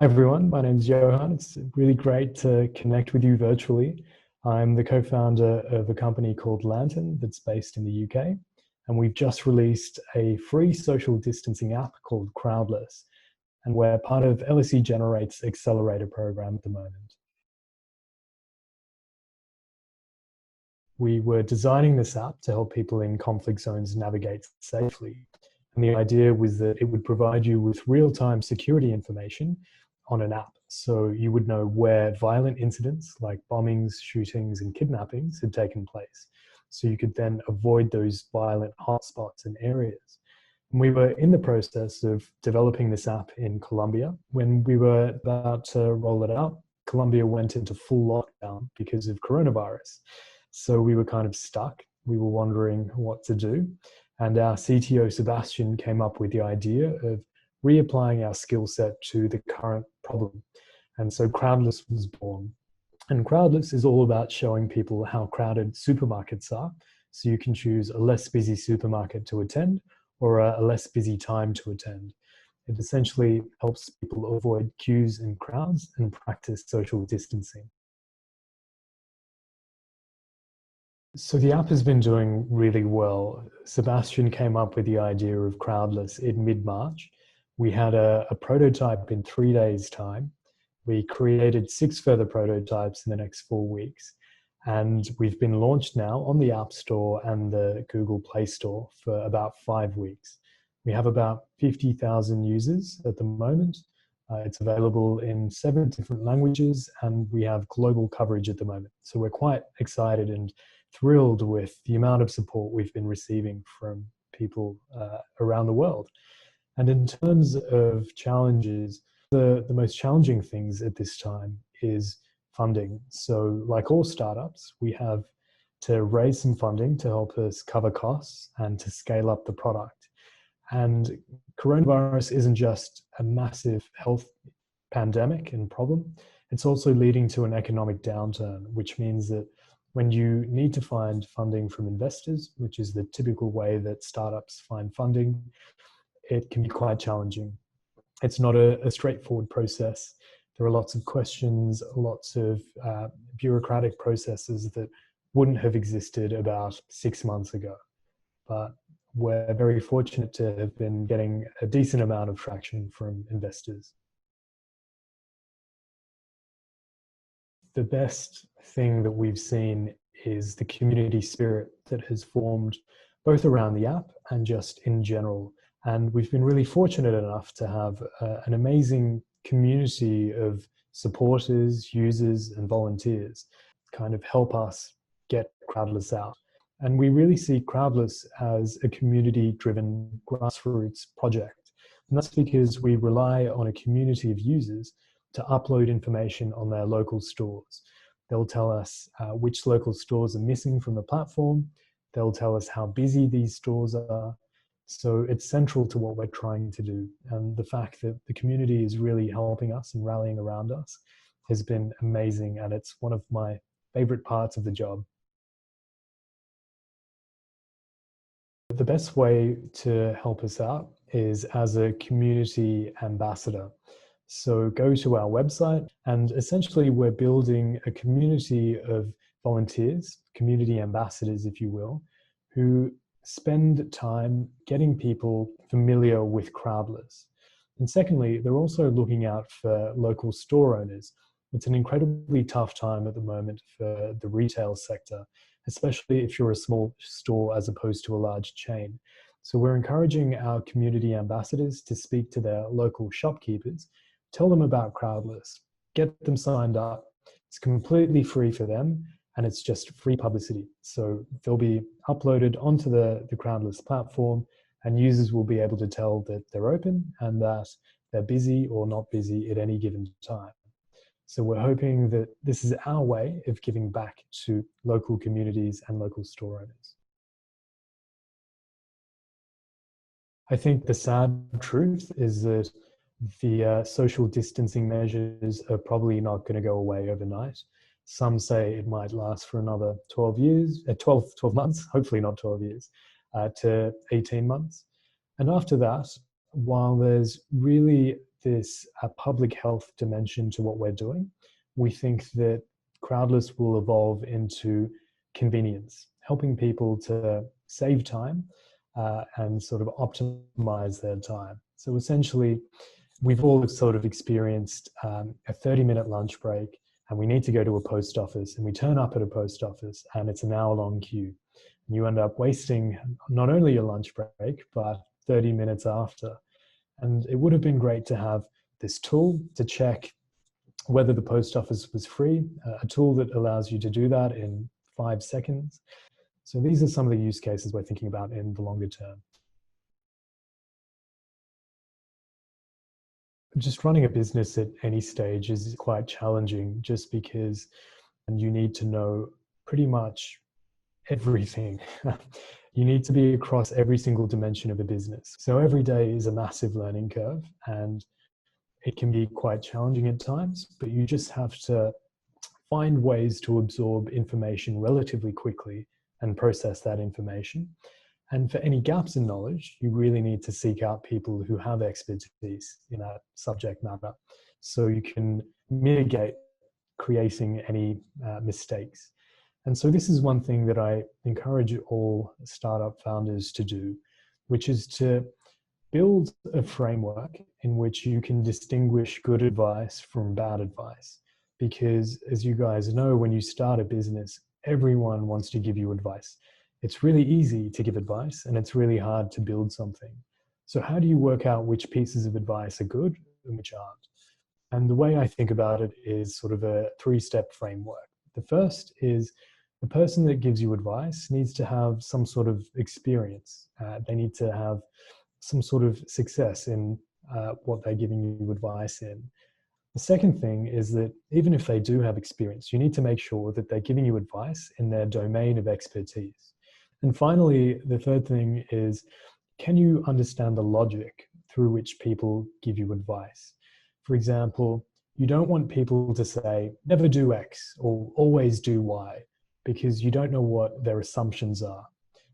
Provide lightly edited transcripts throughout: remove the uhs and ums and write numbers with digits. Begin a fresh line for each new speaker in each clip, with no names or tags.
Hi everyone, my name is Johan. It's really great to connect with you virtually. I'm the co-founder of a company called Lanterne that's based in the UK, and we've just released a free social distancing app called Crowdless, and we're part of LSE Generate's accelerator program at the moment. We were designing this app to help people in conflict zones navigate safely. And the idea was that it would provide you with real-time security information on an app. So you would know where violent incidents like bombings, shootings, and kidnappings had taken place. So you could then avoid those violent hotspots and areas. And we were in the process of developing this app in Colombia. When we were about to roll it out, Colombia went into full lockdown because of coronavirus. So we were kind of stuck. We were wondering what to do. And our CTO, Sebastian, came up with the idea of reapplying our skill set to the current problem. And so Crowdless was born. And Crowdless is all about showing people how crowded supermarkets are. So you can choose a less busy supermarket to attend or a less busy time to attend. It essentially helps people avoid queues and crowds and practice social distancing. So the app has been doing really well. Sebastian came up with the idea of Crowdless in mid-March. We had a prototype in 3 days' time. We created 6 further prototypes in the next 4 weeks. And we've been launched now on the App Store and the Google Play Store for about 5 weeks. We have about 50,000 users at the moment. It's available in 7 different languages, and we have global coverage at the moment. So we're quite excited and thrilled with the amount of support we've been receiving from people around the world. And in terms of challenges, the most challenging things at this time is funding. So like all startups, we have to raise some funding to help us cover costs and to scale up the product. And coronavirus isn't just a massive health pandemic and problem, it's also leading to an economic downturn, which means that when you need to find funding from investors, which is the typical way that startups find funding, it can be quite challenging. It's not a straightforward process. There are lots of questions, lots of bureaucratic processes that wouldn't have existed about 6 months ago. But we're very fortunate to have been getting a decent amount of traction from investors. The best thing that we've seen is the community spirit that has formed both around the app and just in general. And we've been really fortunate enough to have an amazing community of supporters, users, and volunteers kind of help us get Crowdless out. And we really see Crowdless as a community-driven grassroots project. And that's because we rely on a community of users to upload information on their local stores. They'll tell us which local stores are missing from the platform. They'll tell us how busy these stores are. So it's central to what we're trying to do. And the fact that the community is really helping us and rallying around us has been amazing. And it's one of my favorite parts of the job. The best way to help us out is as a community ambassador. So go to our website, and essentially we're building a community of volunteers, community ambassadors, if you will, who spend time getting people familiar with Crowdless. And secondly, they're also looking out for local store owners. It's an incredibly tough time at the moment for the retail sector, especially if you're a small store as opposed to a large chain. So we're encouraging our community ambassadors to speak to their local shopkeepers, tell them about Crowdless, get them signed up. It's completely free for them, and it's just free publicity. So they'll be uploaded onto the Crowdless platform, and users will be able to tell that they're open and that they're busy or not busy at any given time. So we're hoping that this is our way of giving back to local communities and local store owners. I think the sad truth is that the social distancing measures are probably not going to go away overnight. Some say it might last for another 12 months, hopefully not 12 years, to 18 months. And after that, while there's really this public health dimension to what we're doing. We think that Crowdless will evolve into convenience, helping people to save time and sort of optimize their time. So essentially, we've all sort of experienced a 30-minute lunch break, and we need to go to a post office, and we turn up at a post office and it's an hour-long queue. And you end up wasting not only your lunch break, but 30 minutes after. And it would have been great to have this tool to check whether the post office was free, a tool that allows you to do that in 5 seconds. So these are some of the use cases we're thinking about in the longer term. Just running a business at any stage is quite challenging, just because you need to know pretty much everything. You need to be across every single dimension of a business. So every day is a massive learning curve, and it can be quite challenging at times, but you just have to find ways to absorb information relatively quickly and process that information. And for any gaps in knowledge, you really need to seek out people who have expertise in that subject matter, so you can mitigate creating any mistakes. And so this is one thing that I encourage all startup founders to do, which is to build a framework in which you can distinguish good advice from bad advice. Because as you guys know, when you start a business, everyone wants to give you advice. It's really easy to give advice, and it's really hard to build something. So how do you work out which pieces of advice are good and which aren't? And the way I think about it is sort of a 3-step framework. The first is the person that gives you advice needs to have some sort of experience. They need to have some sort of success in what they're giving you advice in. The second thing is that even if they do have experience, you need to make sure that they're giving you advice in their domain of expertise. And finally, the third thing is, can you understand the logic through which people give you advice? For example, you don't want people to say, never do X or always do Y, because you don't know what their assumptions are.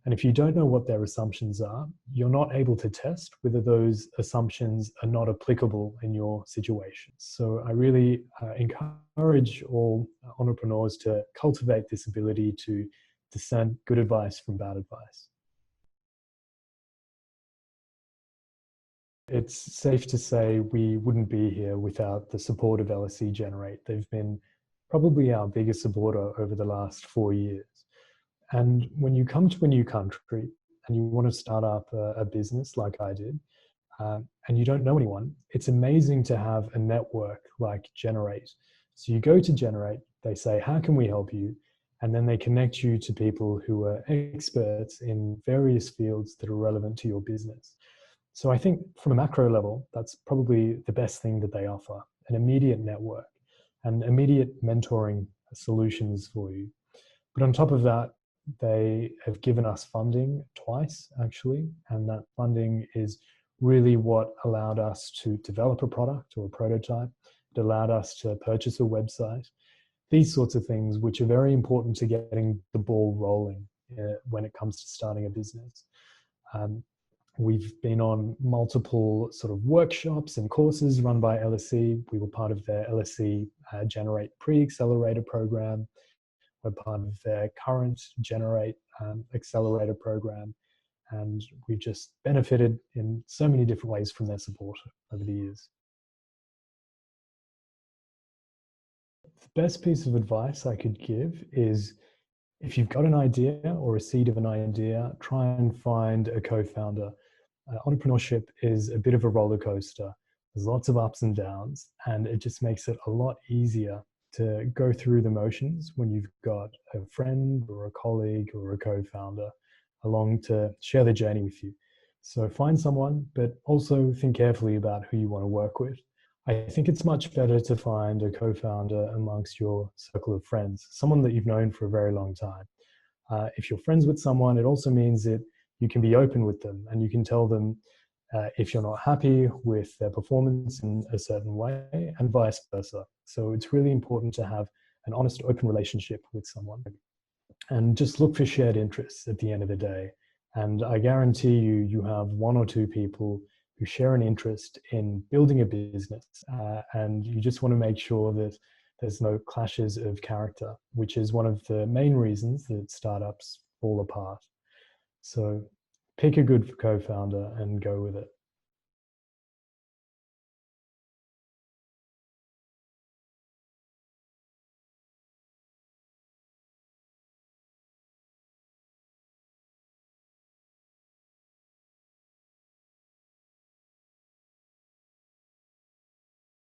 And if you don't know what their assumptions are, you're not able to test whether those assumptions are not applicable in your situation. So I really encourage all entrepreneurs to cultivate this ability to discern good advice from bad advice. It's safe to say we wouldn't be here without the support of LSE Generate. They've been probably our biggest supporter over the last 4 years. And when you come to a new country and you want to start up a business like I did, and you don't know anyone, it's amazing to have a network like Generate. So you go to Generate, they say, how can we help you? And then they connect you to people who are experts in various fields that are relevant to your business. So I think from a macro level, that's probably the best thing that they offer, an immediate network and immediate mentoring solutions for you. But on top of that, they have given us funding twice, actually, and that funding is really what allowed us to develop a product or a prototype. It allowed us to purchase a website, these sorts of things, which are very important to getting the ball rolling when it comes to starting a business. We've been on multiple sort of workshops and courses run by LSE. We were part of their LSE Generate pre-accelerator program. We're part of their current Generate accelerator program. And we've just benefited in so many different ways from their support over the years. The best piece of advice I could give is, if you've got an idea or a seed of an idea, try and find a co-founder. Entrepreneurship is a bit of a roller coaster. There's lots of ups and downs, and it just makes it a lot easier to go through the motions when you've got a friend or a colleague or a co-founder along to share the journey with you. So find someone, but also think carefully about who you want to work with. I think it's much better to find a co-founder amongst your circle of friends, someone that you've known for a very long time. If you're friends with someone, it also means that you can be open with them and you can tell them if you're not happy with their performance in a certain way, and vice versa. So it's really important to have an honest, open relationship with someone and just look for shared interests at the end of the day. And I guarantee you, you have 1 or 2 people who share an interest in building a business, and you just want to make sure that there's no clashes of character, which is one of the main reasons that startups fall apart. So pick a good co-founder and go with it.